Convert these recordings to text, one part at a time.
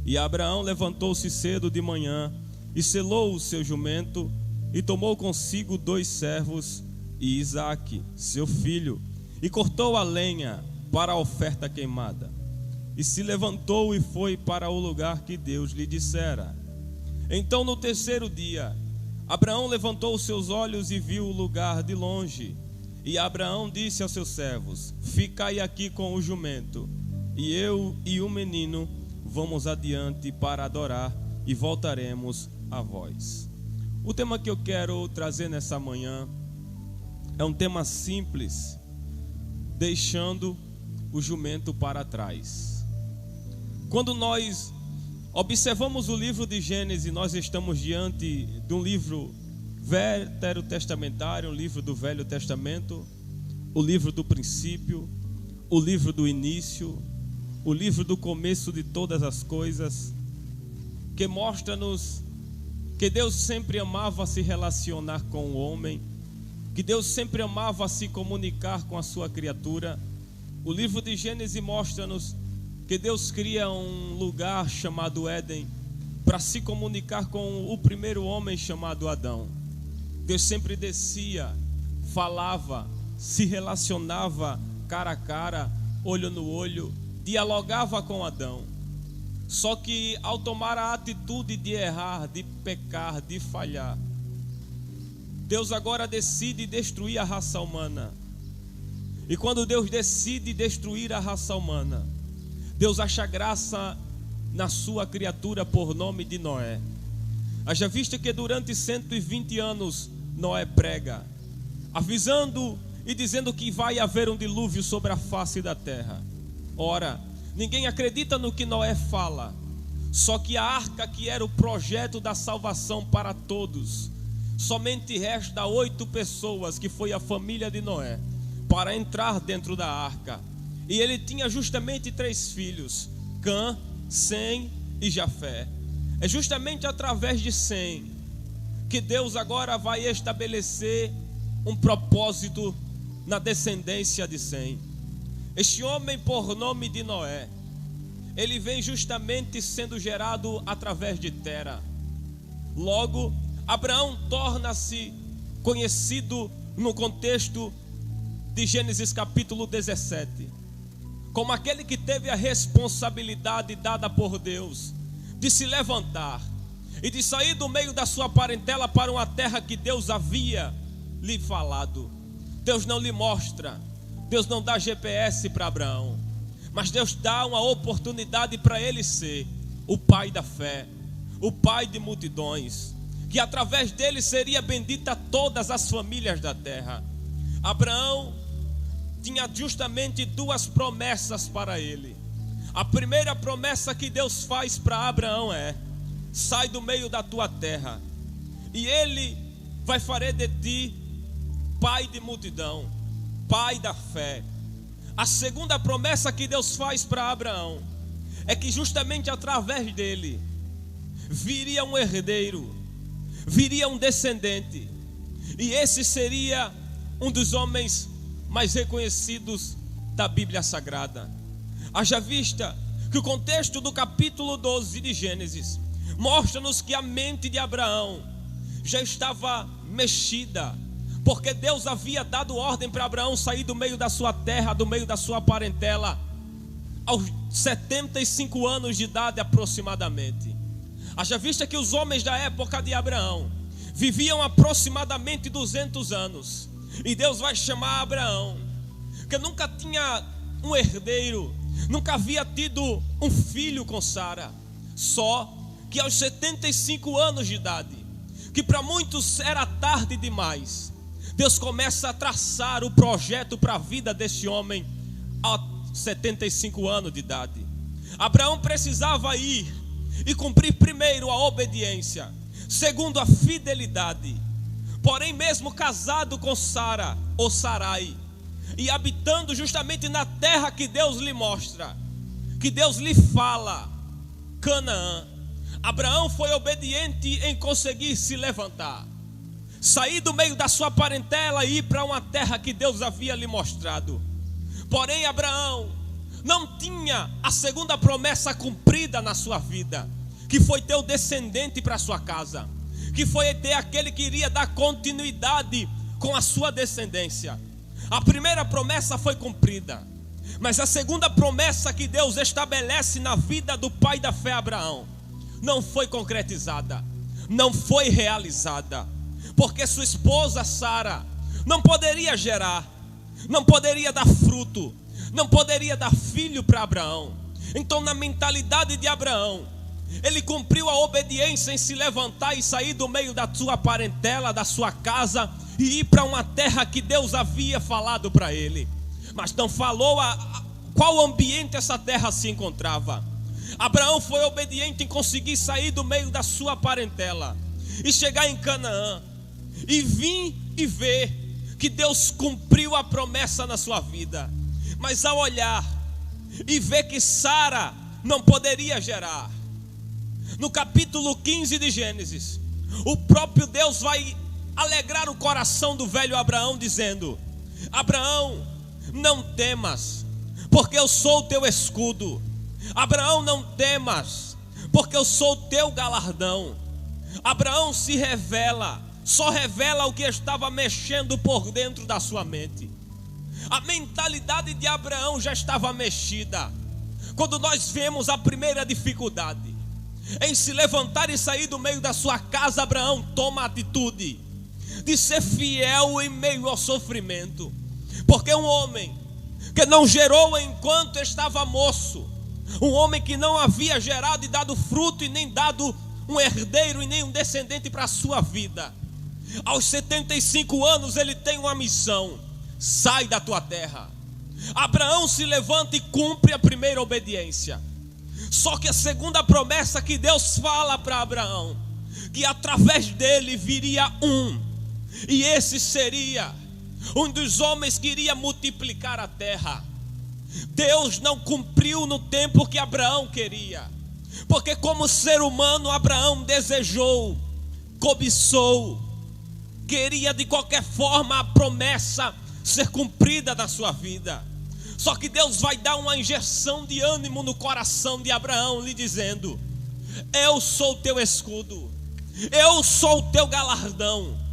E Abraão levantou-se cedo de manhã e selou o seu jumento e tomou consigo 2 servos e Isaque, seu filho, e cortou a lenha para a oferta queimada. E se levantou e foi para o lugar que Deus lhe dissera. Então no 3º dia, Abraão levantou os seus olhos e viu o lugar de longe. E Abraão disse aos seus servos: ficai aqui com o jumento, e eu e o menino vamos adiante para adorar e voltaremos a vós. O tema que eu quero trazer nessa manhã é um tema simples: deixando o jumento para trás. Quando nós observamos o livro de Gênesis, nós estamos diante de um livro veterotestamentário, um livro do Velho Testamento, o livro do princípio, o livro do início, o livro do começo de todas as coisas, que mostra-nos que Deus sempre amava se relacionar com o homem, que Deus sempre amava se comunicar com a sua criatura. O livro de Gênesis mostra-nos que Deus cria um lugar chamado Éden para se comunicar com o primeiro homem chamado Adão. Deus sempre descia, falava, se relacionava cara a cara, olho no olho, dialogava com Adão. Só que ao tomar a atitude de errar, de pecar, de falhar, Deus agora decide destruir a raça humana. E quando Deus decide destruir a raça humana, Deus acha graça na sua criatura por nome de Noé. Haja vista que durante 120 anos Noé prega, avisando e dizendo que vai haver um dilúvio sobre a face da terra. Ora, ninguém acredita no que Noé fala. Só que a arca, que era o projeto da salvação para todos, somente resta 8 pessoas, que foi a família de Noé, para entrar dentro da arca. E ele tinha justamente 3 filhos, Cã, Sem e Jafé. É justamente através de Sem que Deus agora vai estabelecer um propósito na descendência de Sem. Este homem por nome de Noé, ele vem justamente sendo gerado através de Tera. Logo, Abraão torna-se conhecido no contexto de Gênesis capítulo 17, como aquele que teve a responsabilidade dada por Deus de se levantar e de sair do meio da sua parentela para uma terra que Deus havia lhe falado. Deus não lhe mostra, Deus não dá GPS para Abraão, mas Deus dá uma oportunidade para ele ser o pai da fé, o pai de multidões, que através dele seria bendita todas as famílias da terra. Abraão tinha justamente 2 promessas para ele. A primeira promessa que Deus faz para Abraão é: sai do meio da tua terra, e ele vai fazer de ti pai de multidão, pai da fé. A segunda promessa que Deus faz para Abraão é que justamente através dele viria um herdeiro, viria um descendente, e esse seria um dos homens mais reconhecidos da Bíblia Sagrada. Haja vista que o contexto do capítulo 12 de Gênesis mostra-nos que a mente de Abraão já estava mexida, porque Deus havia dado ordem para Abraão sair do meio da sua terra, do meio da sua parentela, aos 75 anos de idade aproximadamente. Haja vista que os homens da época de Abraão viviam aproximadamente 200 anos. E Deus vai chamar Abraão, que nunca tinha um herdeiro, nunca havia tido um filho com Sara. Só que aos 75 anos de idade, que para muitos era tarde demais, Deus começa a traçar o projeto para a vida desse homem aos 75 anos de idade. Abraão precisava ir e cumprir primeiro a obediência, segundo a fidelidade. Porém, mesmo casado com Sara ou Sarai, e habitando justamente na terra que Deus lhe mostra, que Deus lhe fala, Canaã, Abraão foi obediente em conseguir se levantar, sair do meio da sua parentela e ir para uma terra que Deus havia lhe mostrado. Porém, Abraão não tinha a segunda promessa cumprida na sua vida, que foi ter o descendente para sua casa, que foi ter aquele que iria dar continuidade com a sua descendência. A primeira promessa foi cumprida, mas a segunda promessa que Deus estabelece na vida do pai da fé Abraão não foi concretizada, não foi realizada, porque sua esposa Sara não poderia gerar, não poderia dar fruto, não poderia dar filho para Abraão. Então, na mentalidade de Abraão, ele cumpriu a obediência em se levantar e sair do meio da sua parentela, da sua casa, e ir para uma terra que Deus havia falado para ele, mas não falou qual ambiente essa terra se encontrava. Abraão foi obediente em conseguir sair do meio da sua parentela e chegar em Canaã, e vir e ver que Deus cumpriu a promessa na sua vida. Mas ao olhar e ver que Sara não poderia gerar, no capítulo 15 de Gênesis, o próprio Deus vai alegrar o coração do velho Abraão, dizendo: Abraão, não temas, porque eu sou o teu escudo. Abraão, não temas, porque eu sou o teu galardão. Abraão se revela, só revela o que estava mexendo por dentro da sua mente. A mentalidade de Abraão já estava mexida. Quando nós vemos a primeira dificuldade em se levantar e sair do meio da sua casa, Abraão toma a atitude de ser fiel em meio ao sofrimento. Porque um homem que não gerou enquanto estava moço, um homem que não havia gerado e dado fruto e nem dado um herdeiro e nem um descendente para a sua vida, aos 75 anos ele tem uma missão: sai da tua terra. Abraão se levanta e cumpre a primeira obediência. Só que a segunda promessa que Deus fala para Abraão, que através dele viria e esse seria um dos homens que iria multiplicar a terra. Deus não cumpriu no tempo que Abraão queria, porque como ser humano Abraão desejou, cobiçou, queria de qualquer forma a promessa ser cumprida na sua vida. Só que Deus vai dar uma injeção de ânimo no coração de Abraão, lhe dizendo: eu sou o teu escudo, eu sou o teu galardão.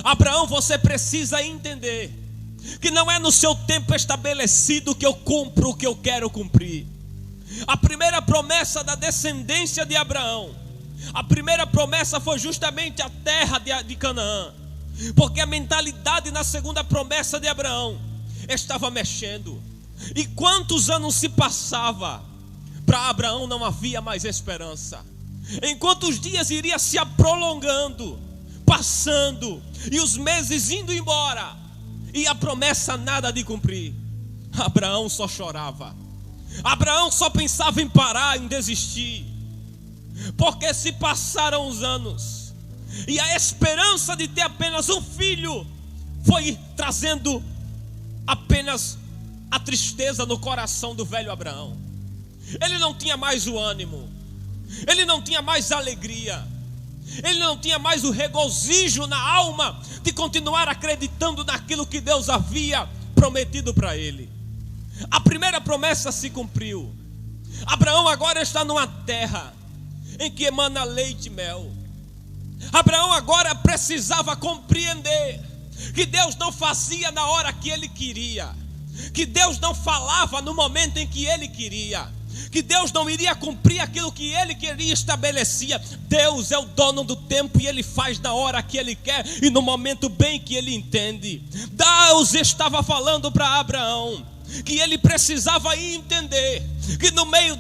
Abraão, você precisa entender que não é no seu tempo estabelecido que eu cumpro o que eu quero cumprir. A primeira promessa da descendência de Abraão, a primeira promessa foi justamente a terra de Canaã, porque a mentalidade na segunda promessa de Abraão estava mexendo. E quantos anos se passava, para Abraão não havia mais esperança. Enquanto os dias iriam se prolongando, passando, e os meses indo embora, e a promessa nada de cumprir, Abraão só chorava. Abraão só pensava em parar, em desistir, porque se passaram os anos, e a esperança de ter apenas um filho foi trazendo apenas a tristeza no coração do velho Abraão. Ele não tinha mais o ânimo, ele não tinha mais a alegria, ele não tinha mais o regozijo na alma de continuar acreditando naquilo que Deus havia prometido para ele. A primeira promessa se cumpriu. Abraão agora está numa terra em que emana leite e mel. Abraão agora precisava compreender que Deus não fazia na hora que ele queria, que Deus não falava no momento em que ele queria, que Deus não iria cumprir aquilo que ele queria, estabelecia. Deus é o dono do tempo e ele faz na hora que ele quer e no momento bem que ele entende. Deus estava falando para Abraão que ele precisava entender que no meio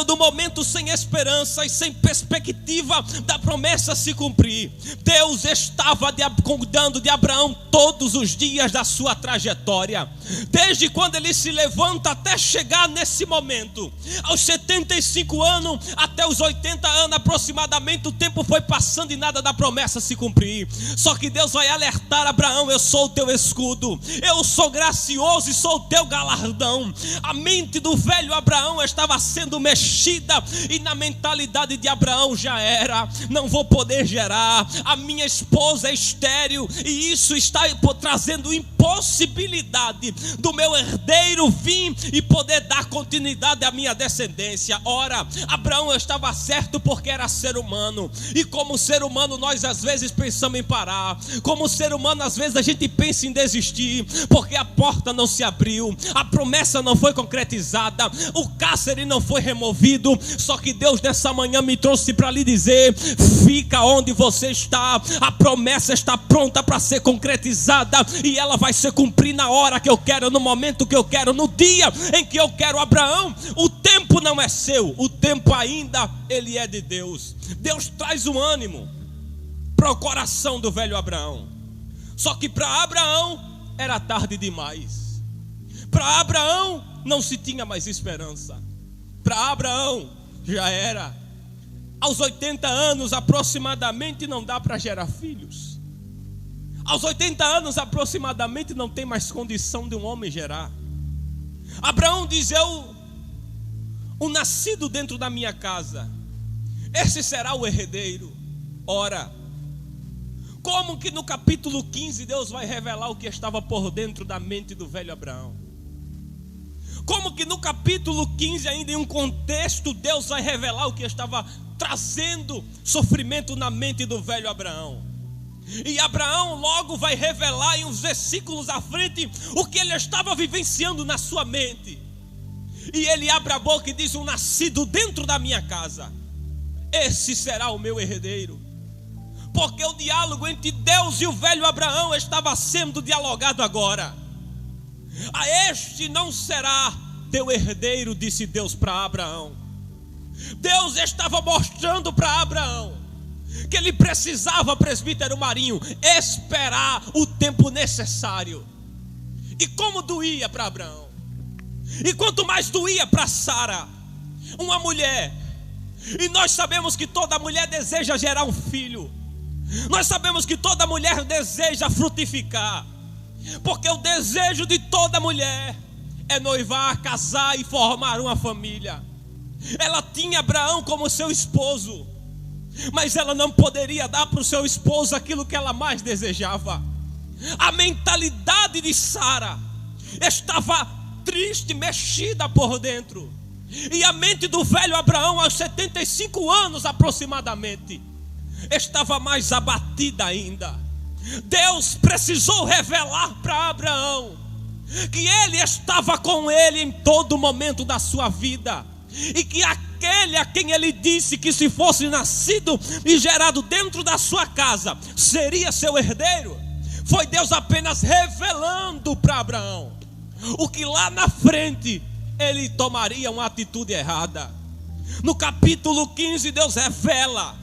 do momento sem esperança e sem perspectiva da promessa se cumprir, Deus estava cuidando de Abraão todos os dias da sua trajetória, desde quando ele se levanta até chegar nesse momento, aos 75 anos até os 80 anos aproximadamente. O tempo foi passando e nada da promessa se cumprir. Só que Deus vai alertar Abraão: eu sou o teu escudo, eu sou gracioso e sou o teu galardão. A mente do velho Abraão estava sendo mexida, e na mentalidade de Abraão já era: não vou poder gerar, a minha esposa é estéril, e isso está trazendo impossibilidade do meu herdeiro vir e poder dar continuidade à minha descendência. Ora, Abraão estava certo, porque era ser humano, e como ser humano nós às vezes pensamos em parar, como ser humano às vezes a gente pensa em desistir, porque a porta não se abriu, a promessa não foi concretizada, o cárcere não foi removido. Só que Deus nessa manhã me trouxe para lhe dizer: fica onde você está, a promessa está pronta para ser concretizada, e ela vai ser cumprida na hora que eu quero, no momento que eu quero, no dia em que eu quero. Abraão, o tempo não é seu, o tempo ainda ele é de Deus. Deus traz um ânimo para o coração do velho Abraão. Só que para Abraão era tarde demais. Para Abraão não se tinha mais esperança. Para Abraão já era. Aos 80 anos aproximadamente não dá para gerar filhos. Aos 80 anos aproximadamente não tem mais condição de um homem gerar. Abraão diz: o nascido dentro da minha casa, esse será o herdeiro. Ora, como que no capítulo 15 Deus vai revelar o que estava por dentro da mente do velho Abraão? Como que no capítulo 15, ainda em um contexto, Deus vai revelar o que estava trazendo sofrimento na mente do velho Abraão? E Abraão logo vai revelar em uns versículos à frente o que ele estava vivenciando na sua mente. E ele abre a boca e diz: um nascido dentro da minha casa, esse será o meu herdeiro. Porque o diálogo entre Deus e o velho Abraão estava sendo dialogado agora. A este não será teu herdeiro, disse Deus para Abraão. Deus estava mostrando para Abraão que ele precisava, presbítero Marinho, esperar o tempo necessário. E como doía para Abraão, e quanto mais doía para Sara, uma mulher. E nós sabemos que toda mulher deseja gerar um filho. Nós sabemos que toda mulher deseja frutificar, porque o desejo de toda mulher é noivar, casar e formar uma família. Ela tinha Abraão como seu esposo, mas ela não poderia dar para o seu esposo aquilo que ela mais desejava. A mentalidade de Sara estava triste, mexida por dentro. E a mente do velho Abraão, aos 75 anos aproximadamente, estava mais abatida ainda. Deus precisou revelar para Abraão que ele estava com ele em todo momento da sua vida, e que aquele a quem ele disse que se fosse nascido e gerado dentro da sua casa seria seu herdeiro, foi Deus apenas revelando para Abraão o que lá na frente ele tomaria uma atitude errada. No capítulo 15 Deus revela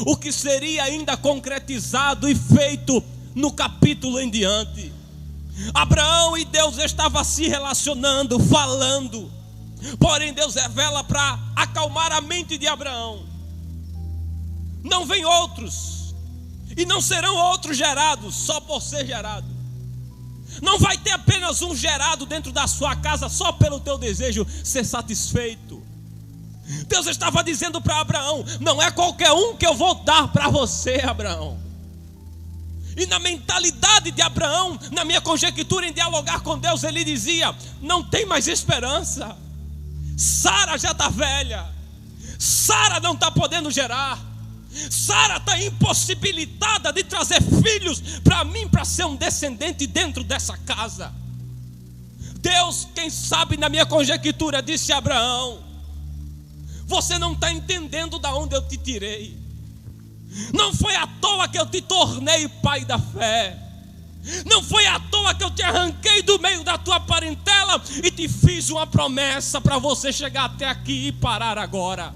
o que seria ainda concretizado e feito no capítulo em diante. Abraão e Deus estavam se relacionando, falando. Porém Deus revela para acalmar a mente de Abraão: não vem outros, e não serão outros gerados só por ser gerado. Não vai ter apenas um gerado dentro da sua casa só pelo teu desejo ser satisfeito. Deus estava dizendo para Abraão: não é qualquer um que eu vou dar para você, Abraão. E na mentalidade de Abraão, na minha conjectura em dialogar com Deus, ele dizia: não tem mais esperança. Sara já está velha, Sara não está podendo gerar, Sara está impossibilitada de trazer filhos para mim, para ser um descendente dentro dessa casa. Deus, quem sabe na minha conjectura, disse a Abraão: você não está entendendo de onde eu te tirei. Não foi à toa que eu te tornei pai da fé. Não foi à toa que eu te arranquei do meio da tua parentela e te fiz uma promessa para você chegar até aqui e parar agora.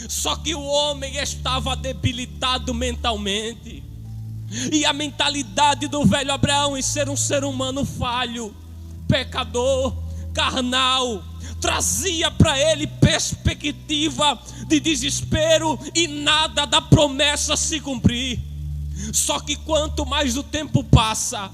Só que o homem estava debilitado mentalmente, e a mentalidade do velho Abraão em ser um ser humano falho, pecador, carnal, trazia para ele perspectiva de desespero e nada da promessa se cumprir. Só que quanto mais o tempo passa,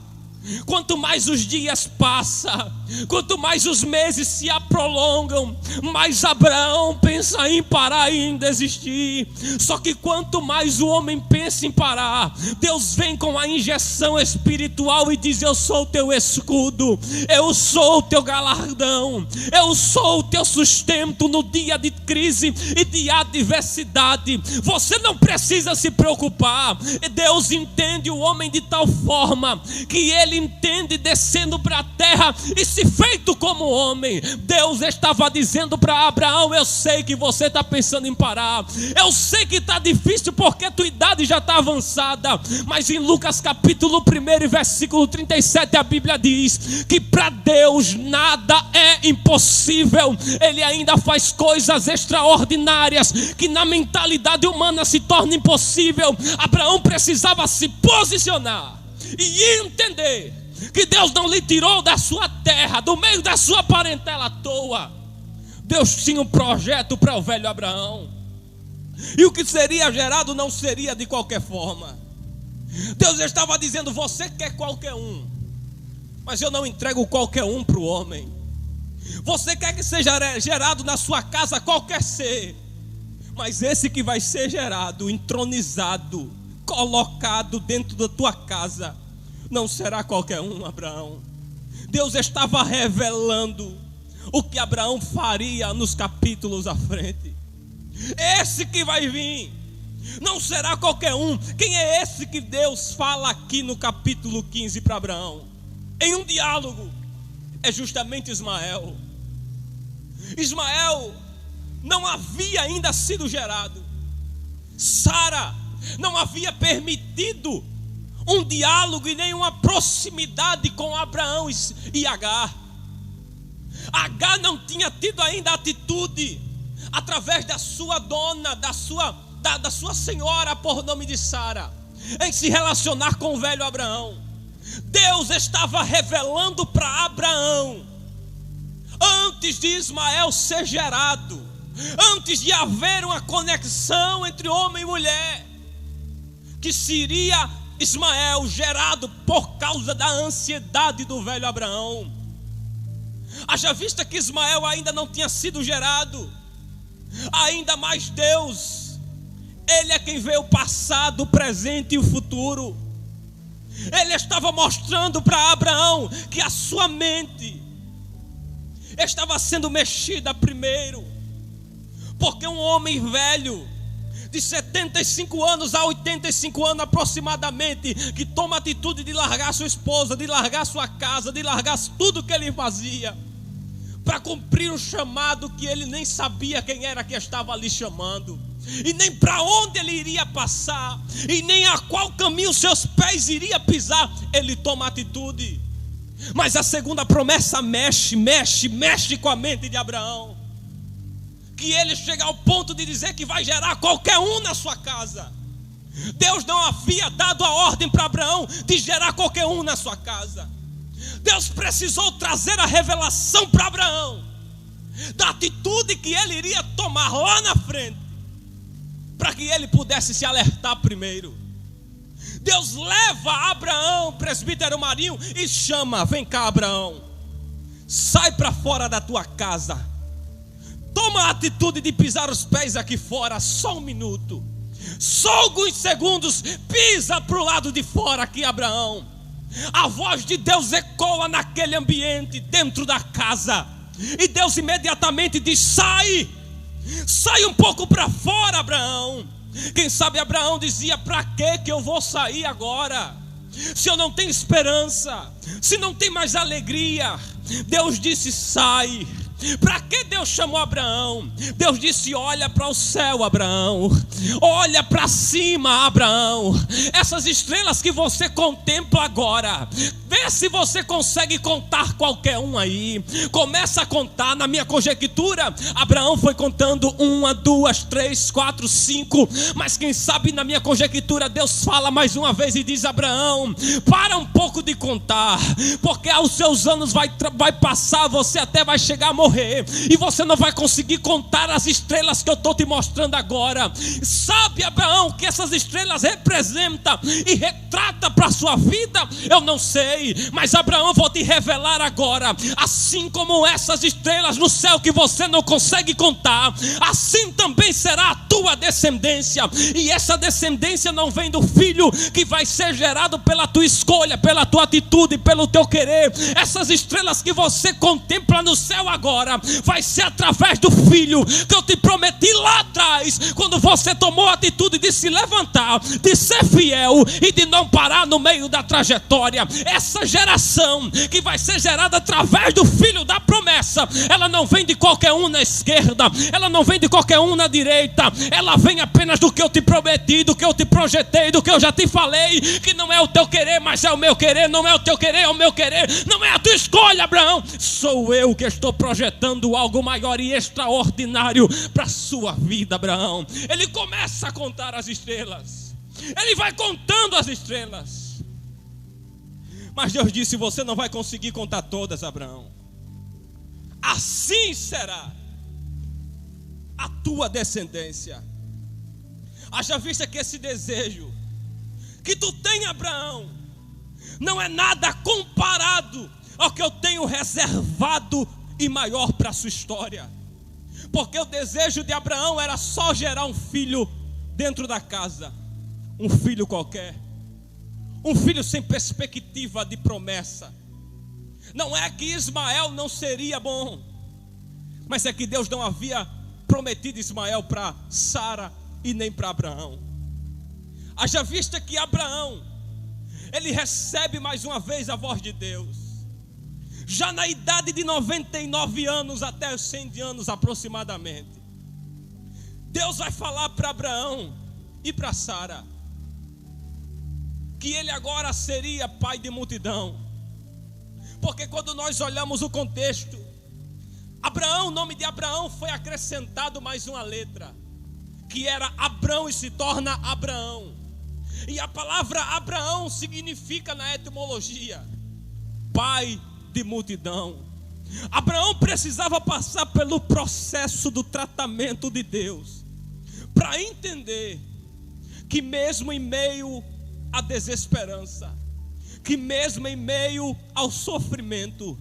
Quanto mais os dias passam, quanto mais os meses se prolongam, mais Abraão pensa em parar e em desistir. Só que quanto mais o homem pensa em parar, Deus vem com a injeção espiritual e diz: eu sou o teu escudo, eu sou o teu galardão, eu sou o teu sustento no dia de crise e de adversidade. Você não precisa se preocupar. Deus entende o homem de tal forma que ele entende descendo para a terra e se feito como homem. Deus estava dizendo para Abraão: eu sei que você está pensando em parar, eu sei que está difícil porque tua idade já está avançada, mas em Lucas capítulo 1 versículo 37 a Bíblia diz que para Deus nada é impossível. Ele ainda faz coisas extraordinárias que na mentalidade humana se torna impossível. Abraão precisava se posicionar e entender que Deus não lhe tirou da sua terra, do meio da sua parentela à toa. Deus tinha um projeto para o velho Abraão, e o que seria gerado não seria de qualquer forma. Deus estava dizendo: você quer qualquer um, mas eu não entrego qualquer um para o homem. Você quer que seja gerado na sua casa qualquer ser, mas esse que vai ser gerado, entronizado, colocado dentro da tua casa, não será qualquer um, Abraão. Deus estava revelando o que Abraão faria nos capítulos à frente. Esse que vai vir não será qualquer um. Quem é esse que Deus fala aqui no capítulo 15 para Abraão? Em um diálogo, é justamente Ismael. Ismael não havia ainda sido gerado. Sara não havia permitido um diálogo e nem uma proximidade com Abraão e Agar. Agar não tinha tido ainda atitude através da sua dona, da sua senhora por nome de Sara, em se relacionar com o velho Abraão. Deus estava revelando para Abraão, antes de Ismael ser gerado, antes de haver uma conexão entre homem e mulher, que seria Ismael gerado por causa da ansiedade do velho Abraão. Haja vista que Ismael ainda não tinha sido gerado, ainda mais Deus, Ele é quem vê o passado, o presente e o futuro. Ele estava mostrando para Abraão que a sua mente estava sendo mexida primeiro, porque um homem velho de 75 anos a 85 anos aproximadamente, que toma a atitude de largar sua esposa, de largar sua casa, de largar tudo que ele fazia, para cumprir um chamado que ele nem sabia quem era que estava ali chamando, e nem para onde ele iria passar, e nem a qual caminho seus pés iriam pisar. Ele toma atitude. Mas a segunda promessa mexe com a mente de Abraão, que ele chega ao ponto de dizer que vai gerar qualquer um na sua casa. Deus não havia dado a ordem para Abraão de gerar qualquer um na sua casa. Deus precisou trazer a revelação para Abraão da atitude que ele iria tomar lá na frente, para que ele pudesse se alertar primeiro. Deus leva Abraão, presbítero Marinho, e chama: vem cá, Abraão, sai para fora da tua casa, toma a atitude de pisar os pés aqui fora, só um minuto, só alguns segundos, pisa para o lado de fora aqui, Abraão. A voz de Deus ecoa naquele ambiente, dentro da casa, e Deus imediatamente diz: sai um pouco para fora, Abraão. Quem sabe Abraão dizia: para que eu vou sair agora, se eu não tenho esperança, se não tem mais alegria? Deus disse: sai. Para que Deus chamou Abraão? Deus disse: olha para o céu, Abraão, olha para cima, Abraão. Essas estrelas que você contempla agora, vê se você consegue contar qualquer um aí. Começa a contar. Na minha conjectura, Abraão foi contando 1, 2, 3, 4, 5. Mas quem sabe na minha conjectura Deus fala mais uma vez e diz: Abraão, para um pouco de contar, porque aos seus anos vai passar, você até vai chegar a morrer morrer, e você não vai conseguir contar as estrelas que eu estou te mostrando agora. Sabe, Abraão, que essas estrelas representam e retrata para a sua vida? Eu não sei, mas Abraão, vou te revelar agora. Assim como essas estrelas no céu que você não consegue contar, assim também será a tua descendência. E essa descendência não vem do filho que vai ser gerado pela tua escolha, pela tua atitude, pelo teu querer. Essas estrelas que você contempla no céu agora, vai ser através do filho que eu te prometi lá atrás, quando você tomou a atitude de se levantar, de ser fiel e de não parar no meio da trajetória. Essa geração que vai ser gerada através do filho da promessa, ela não vem de qualquer um na esquerda, ela não vem de qualquer um na direita, ela vem apenas do que eu te prometi, do que eu te projetei, do que eu já te falei, que não é o teu querer, mas é o meu querer. Não é o teu querer, é o meu querer. Não é a tua escolha, Abraão. Sou eu que estou projetando algo maior e extraordinário para a sua vida, Abraão. Ele começa a contar as estrelas, ele vai contando as estrelas, mas Deus disse: você não vai conseguir contar todas, Abraão. Assim será a tua descendência. Haja vista que esse desejo que tu tem, Abraão, não é nada comparado ao que eu tenho reservado e maior para a sua história. Porque o desejo de Abraão era só gerar um filho dentro da casa, um filho qualquer, um filho sem perspectiva de promessa. Não é que Ismael não seria bom, mas é que Deus não havia prometido Ismael para Sara e nem para Abraão. Haja vista que Abraão, ele recebe mais uma vez a voz de Deus, já na idade de 99 anos até os 100 anos aproximadamente. Deus vai falar para Abraão e para Sara que ele agora seria pai de multidão. Porque quando nós olhamos o contexto, Abraão, o nome de Abraão foi acrescentado mais uma letra, que era Abrão, e se torna Abraão. E a palavra Abraão significa na etimologia pai de multidão. Abraão precisava passar pelo processo do tratamento de Deus para entender que mesmo em meio à desesperança, que mesmo em meio ao sofrimento,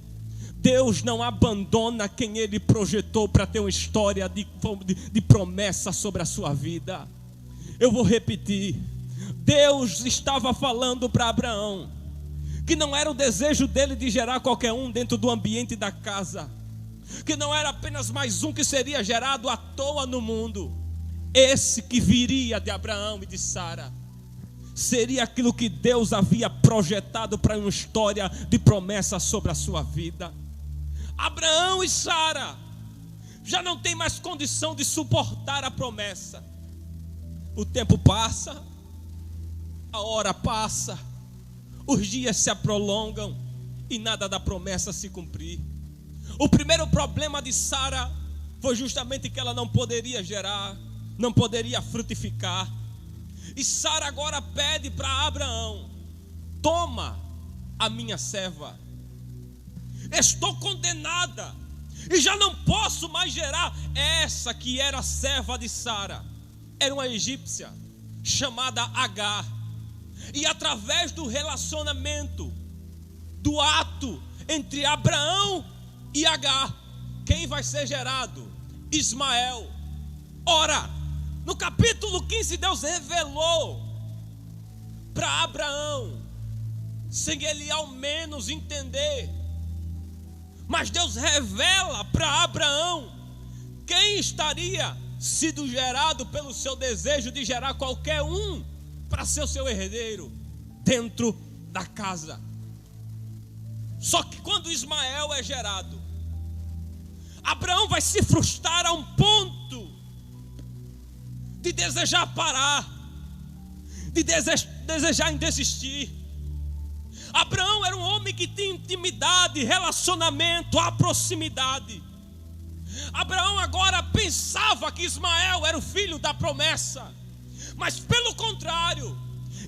Deus não abandona quem Ele projetou para ter uma história de promessa sobre a sua vida. Eu vou repetir. Deus estava falando para Abraão que não era o desejo dele de gerar qualquer um dentro do ambiente da casa, que não era apenas mais um que seria gerado à toa no mundo. Esse que viria de Abraão e de Sara seria aquilo que Deus havia projetado para uma história de promessa sobre a sua vida. Abraão e Sara já não tem mais condição de suportar a promessa. O tempo passa, a hora passa, os dias se prolongam e nada da promessa se cumprir. O primeiro problema de Sara foi justamente que ela não poderia gerar, não poderia frutificar. E Sara agora pede para Abraão: toma a minha serva, estou condenada e já não posso mais gerar. Essa que era a serva de Sara era uma egípcia chamada Agar. E através do relacionamento, do ato entre Abraão e Agar, quem vai ser gerado? Ismael. Ora, no capítulo 15, Deus revelou para Abraão, sem ele ao menos entender, mas Deus revela para Abraão quem estaria sido gerado pelo seu desejo de gerar qualquer um para ser o seu herdeiro dentro da casa. Só que quando Ismael é gerado, Abraão vai se frustrar a um ponto de desejar parar, de desejar em desistir. Abraão era um homem que tinha intimidade, relacionamento, a proximidade. Abraão agora pensava que Ismael era o filho da promessa, mas pelo contrário,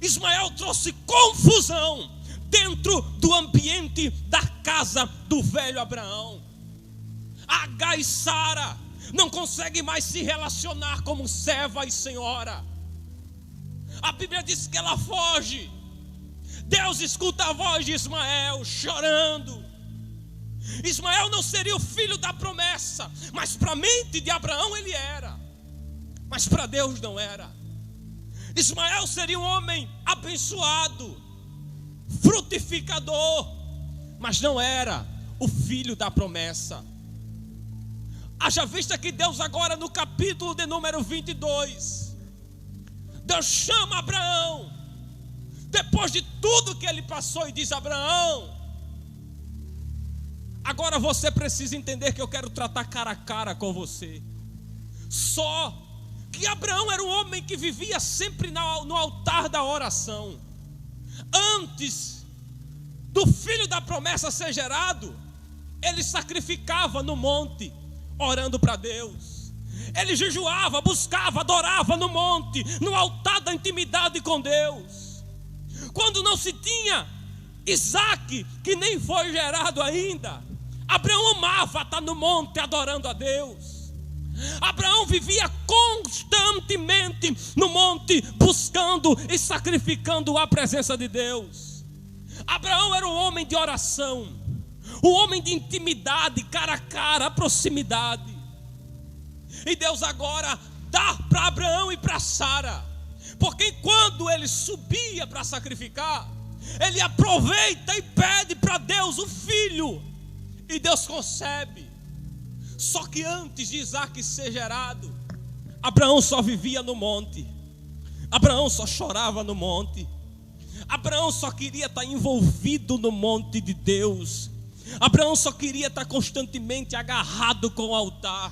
Ismael trouxe confusão dentro do ambiente da casa do velho Abraão. Agar e Sara não conseguem mais se relacionar como serva e senhora. A Bíblia diz que ela foge. Deus escuta a voz de Ismael chorando. Ismael não seria o filho da promessa, mas para a mente de Abraão ele era, mas para Deus não era. Ismael seria um homem abençoado, frutificador, mas não era o filho da promessa. Haja vista que Deus agora no capítulo de número 22, Deus chama Abraão, depois de tudo que ele passou, e diz: Abraão, agora você precisa entender que eu quero tratar cara a cara com você. Só que Abraão era um homem que vivia sempre no altar da oração. Antes do filho da promessa ser gerado, ele sacrificava no monte, orando para Deus. Ele jejuava, buscava, adorava no monte, no altar da intimidade com Deus. Quando não se tinha Isaque, que nem foi gerado ainda, Abraão amava estar no monte adorando a Deus. Abraão vivia constantemente no monte, buscando e sacrificando a presença de Deus. Abraão era um homem de oração, um homem de intimidade, cara a cara, proximidade. E Deus agora dá para Abraão e para Sara, porque quando ele subia para sacrificar, ele aproveita e pede para Deus o filho, e Deus concebe. Só que antes de Isaque ser gerado, Abraão só vivia no monte, Abraão só chorava no monte, Abraão só queria estar envolvido no monte de Deus, Abraão só queria estar constantemente agarrado com o altar.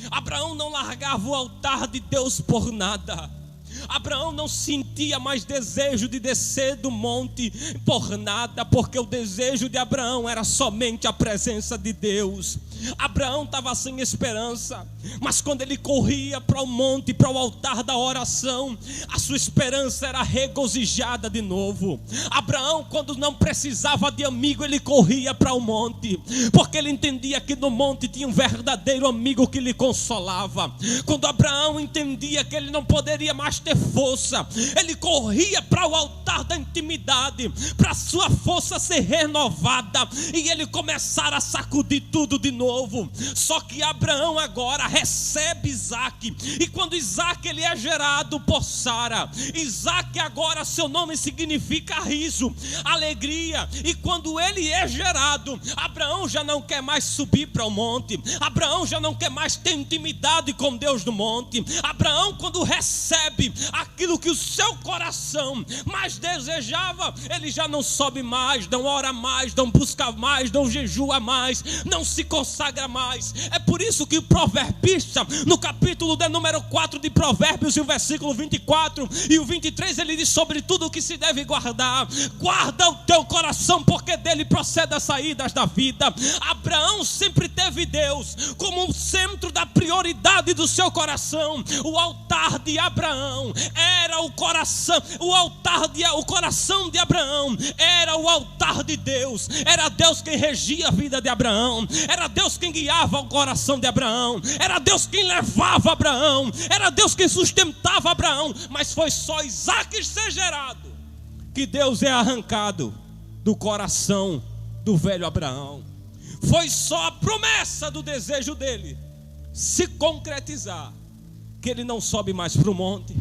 Abraão não largava o altar de Deus por nada. Abraão não sentia mais desejo de descer do monte por nada, porque o desejo de Abraão era somente a presença de Deus. Abraão estava sem esperança, mas quando ele corria para o monte, para o altar da oração, a sua esperança era regozijada de novo. Abraão, quando não precisava de amigo, ele corria para o monte, porque ele entendia que no monte tinha um verdadeiro amigo que lhe consolava. Quando Abraão entendia que ele não poderia mais ter força, ele corria para o altar da intimidade, para sua força ser renovada e ele começar a sacudir tudo de novo. Só que Abraão agora recebe Isaque, e quando Isaque ele é gerado por Sara, Isaque agora seu nome significa riso, alegria. E quando ele é gerado, Abraão já não quer mais subir para o monte, Abraão já não quer mais ter intimidade com Deus no monte. Abraão, quando recebe aquilo que o seu coração mais desejava, ele já não sobe mais, não ora mais, não busca mais, não jejua mais, não se consagra mais. É por isso que o proverbista, no capítulo de número 4 de Provérbios, e o versículo 24 e o 23, ele diz: sobre tudo o que se deve guardar, guarda o teu coração, porque dele procede as saídas da vida. Abraão sempre teve Deus como o centro da prioridade do seu coração. O altar de Abraão era o coração, o coração de Abraão era o altar de Deus. Era Deus quem regia a vida de Abraão, era Deus quem guiava o coração de Abraão, era Deus quem levava Abraão, era Deus quem sustentava Abraão. Mas foi só Isaque ser gerado que Deus é arrancado do coração do velho Abraão. Foi só a promessa do desejo dele se concretizar que ele não sobe mais para o monte,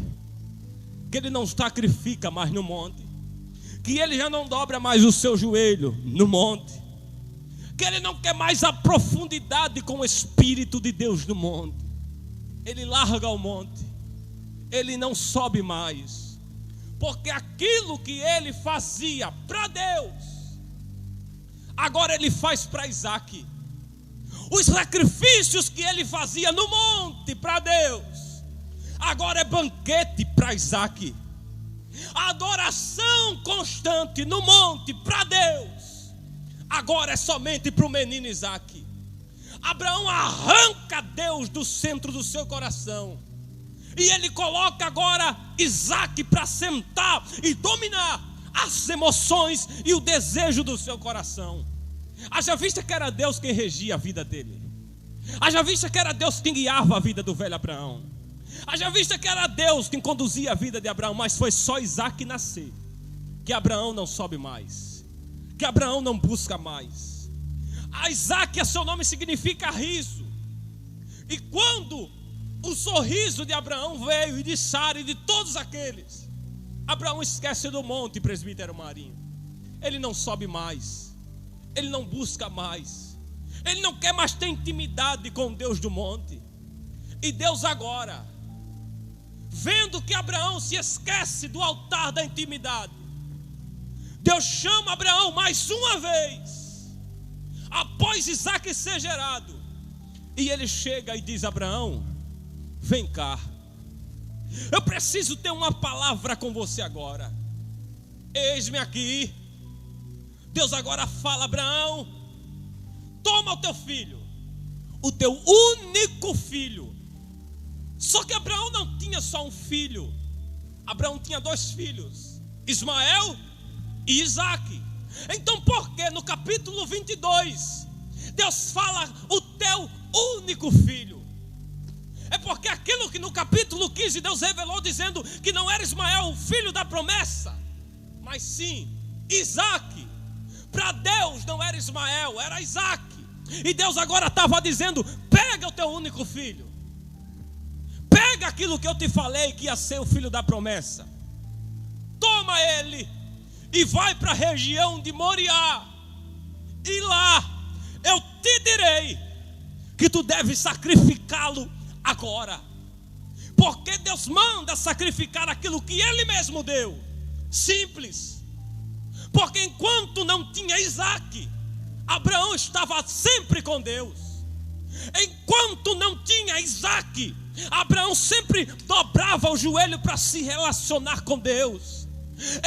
que ele não sacrifica mais no monte, que ele já não dobra mais o seu joelho no monte, que ele não quer mais a profundidade com o Espírito de Deus no monte. Ele larga o monte, ele não sobe mais, porque aquilo que ele fazia para Deus, agora ele faz para Isaque. Os sacrifícios que ele fazia no monte para Deus, agora é banquete para Isaque. A adoração constante no monte para Deus, agora é somente para o menino Isaque. Abraão arranca Deus do centro do seu coração, e ele coloca agora Isaque para sentar e dominar as emoções e o desejo do seu coração. Haja vista que era Deus quem regia a vida dele. Haja vista que era Deus quem guiava a vida do velho Abraão. Haja vista que era Deus quem conduzia a vida de Abraão. Mas foi só Isaac nascer que Abraão não sobe mais, que Abraão não busca mais. Isaac, seu nome significa riso. E quando o sorriso de Abraão veio, e de Sara e de todos aqueles, Abraão esquece do monte, presbítero Marinho. Ele não sobe mais, ele não busca mais, ele não quer mais ter intimidade com Deus do monte. E Deus agora, vendo que Abraão se esquece do altar da intimidade, Deus chama Abraão mais uma vez, após Isaac ser gerado, e ele chega e diz: Abraão, vem cá, eu preciso ter uma palavra com você agora. Eis-me aqui. Deus agora fala: Abraão, toma o teu filho, o teu único filho. Só que Abraão não tinha só um filho, Abraão tinha dois filhos, Ismael e Isaac. Então por que no capítulo 22 Deus fala o teu único filho? É porque aquilo que no capítulo 15 Deus revelou, dizendo que não era Ismael o filho da promessa, mas sim Isaac. Para Deus não era Ismael, era Isaac. E Deus agora estava dizendo: pega o teu único filho, pega aquilo que eu te falei que ia ser o filho da promessa, toma ele e vai para a região de Moriá, e lá eu te direi que tu deves sacrificá-lo agora. Porque Deus manda sacrificar aquilo que Ele mesmo deu. Simples. Porque enquanto não tinha Isaac, Abraão estava sempre com Deus. Enquanto não tinha Isaac, Abraão sempre dobrava o joelho para se relacionar com Deus.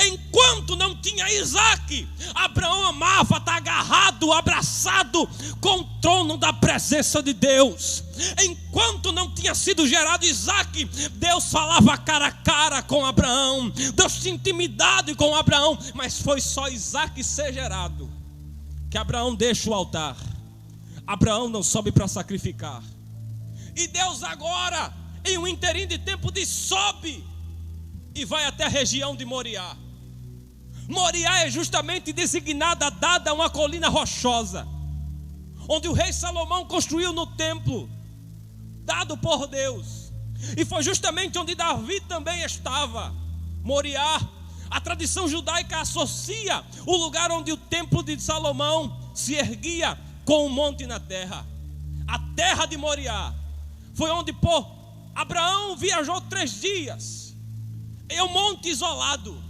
Enquanto não tinha Isaac, Abraão amava estar agarrado, abraçado com o trono da presença de Deus. Enquanto não tinha sido gerado Isaac, Deus falava cara a cara com Abraão, Deus tinha intimidade com Abraão. Mas foi só Isaac ser gerado que Abraão deixa o altar. Abraão não sobe para sacrificar. E Deus agora, em um interim de tempo, diz: sobe e vai até a região de Moriá. Moriá é justamente designada, dada uma colina rochosa, onde o rei Salomão construiu no templo, dado por Deus. E foi justamente onde Davi também estava. Moriá, a tradição judaica associa o lugar onde o templo de Salomão se erguia com um monte na terra. A terra de Moriá foi onde Abraão viajou 3 dias. É um monte isolado,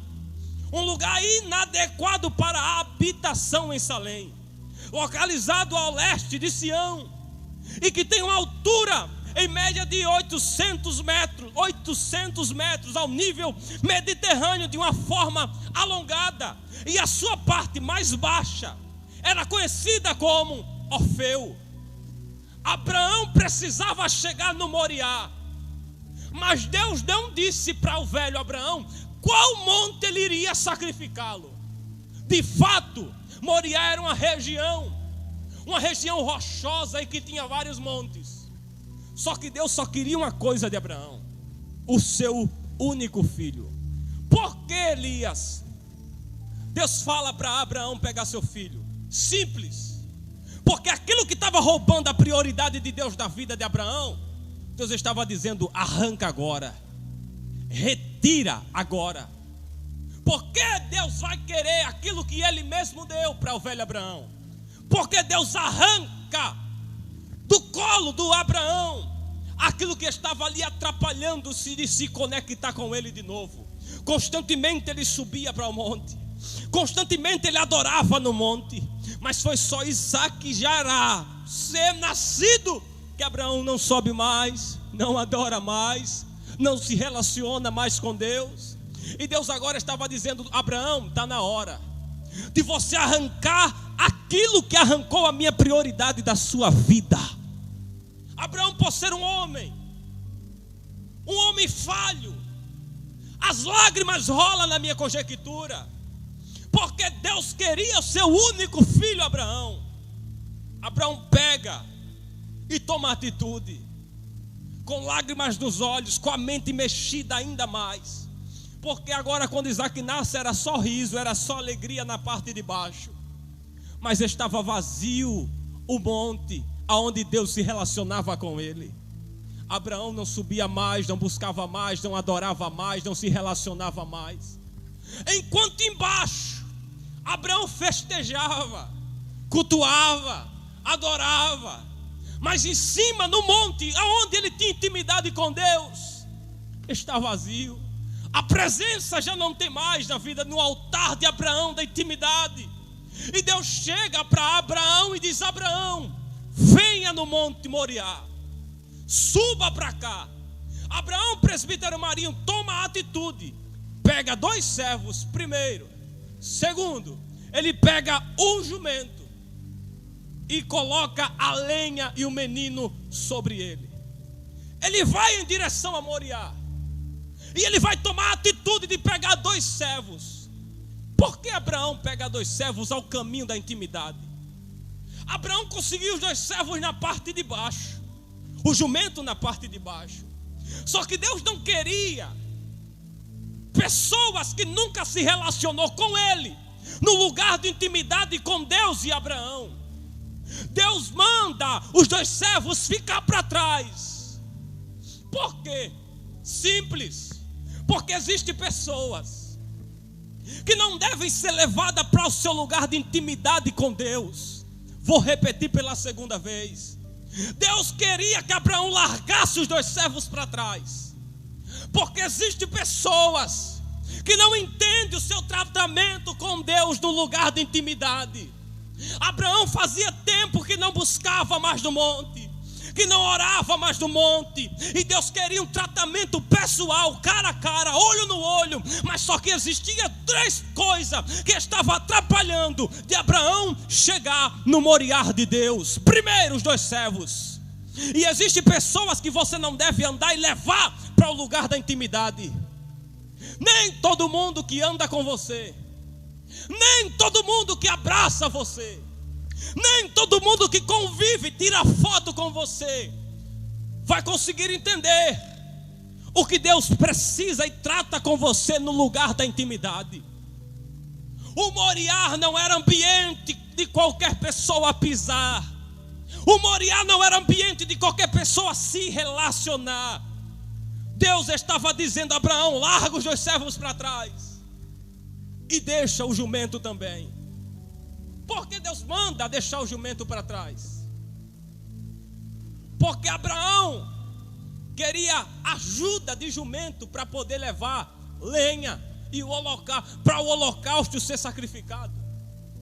um lugar inadequado para a habitação em Salém, localizado ao leste de Sião, e que tem uma altura em média de 800 metros ao nível mediterrâneo, de uma forma alongada. E a sua parte mais baixa era conhecida como Orfeu. Abraão precisava chegar no Moriá, mas Deus não disse para o velho Abraão qual monte ele iria sacrificá-lo. De fato, Moriá era uma região rochosa e que tinha vários montes. Só que Deus só queria uma coisa de Abraão: o seu único filho. Por que, Elias, Deus fala para Abraão pegar seu filho? Simples. Porque aquilo que estava roubando a prioridade de Deus da vida de Abraão, Deus estava dizendo: arranca agora, retira agora. Porque Deus vai querer aquilo que Ele mesmo deu para o velho Abraão? Porque Deus arranca do colo do Abraão aquilo que estava ali atrapalhando-se de se conectar com Ele de novo. Constantemente ele subia para o monte, constantemente ele adorava no monte, mas foi só Isaac já ser nascido que Abraão não sobe mais, não adora mais, não se relaciona mais com Deus. E Deus agora estava dizendo: Abraão, está na hora de você arrancar aquilo que arrancou a minha prioridade da sua vida. Abraão, por ser um homem falho, as lágrimas rolam na minha conjectura, porque Deus queria o seu único filho, Abraão. Abraão pega e toma atitude, com lágrimas nos olhos, com a mente mexida ainda mais, porque agora quando Isaac nasce era só riso, era só alegria na parte de baixo, mas estava vazio o monte aonde Deus se relacionava com ele. Abraão não subia mais, não buscava mais, não adorava mais, não se relacionava mais. Enquanto embaixo Abraão festejava, cultuava, adorava, mas em cima no monte, aonde ele tinha intimidade com Deus, está vazio. A presença já não tem mais na vida, no altar de Abraão, da intimidade. E Deus chega para Abraão e diz: Abraão, venha no monte Moriá, suba para cá. Abraão, presbítero Marinho, toma a atitude, pega 2 servos, primeiro. Segundo, ele pega um jumento e coloca a lenha e o menino sobre ele. Ele vai em direção a Moriá, e ele vai tomar a atitude de pegar 2 servos. Por que Abraão pega 2 servos ao caminho da intimidade? Abraão conseguiu os 2 servos na parte de baixo, o jumento na parte de baixo. Só que Deus não queria pessoas que nunca se relacionou com ele, no lugar de intimidade com Deus e Abraão. Deus manda os 2 servos ficar para trás. Por quê? Simples. Porque existem pessoas que não devem ser levadas para o seu lugar de intimidade com Deus. Vou repetir pela segunda vez. Deus queria que Abraão largasse os 2 servos para trás, porque existem pessoas que não entendem o seu tratamento com Deus no lugar de intimidade. Abraão fazia tempo que não buscava mais no monte, que não orava mais no monte, e Deus queria um tratamento pessoal, cara a cara, olho no olho. Mas só que existia 3 coisas que estavam atrapalhando de Abraão chegar no Moriá de Deus. Primeiro, os 2 servos. E existem pessoas que você não deve andar e levar para o lugar da intimidade. Nem todo mundo que anda com você, nem todo mundo que abraça você, nem todo mundo que convive, tira foto com você, vai conseguir entender o que Deus precisa e trata com você no lugar da intimidade. O Moriá não era ambiente de qualquer pessoa pisar. O Moriá não era ambiente de qualquer pessoa se relacionar. Deus estava dizendo a Abraão: larga os 2 servos para trás e deixa o jumento também. Por que Deus manda deixar o jumento para trás? Porque Abraão queria ajuda de jumento para poder levar lenha e para o holocausto ser sacrificado.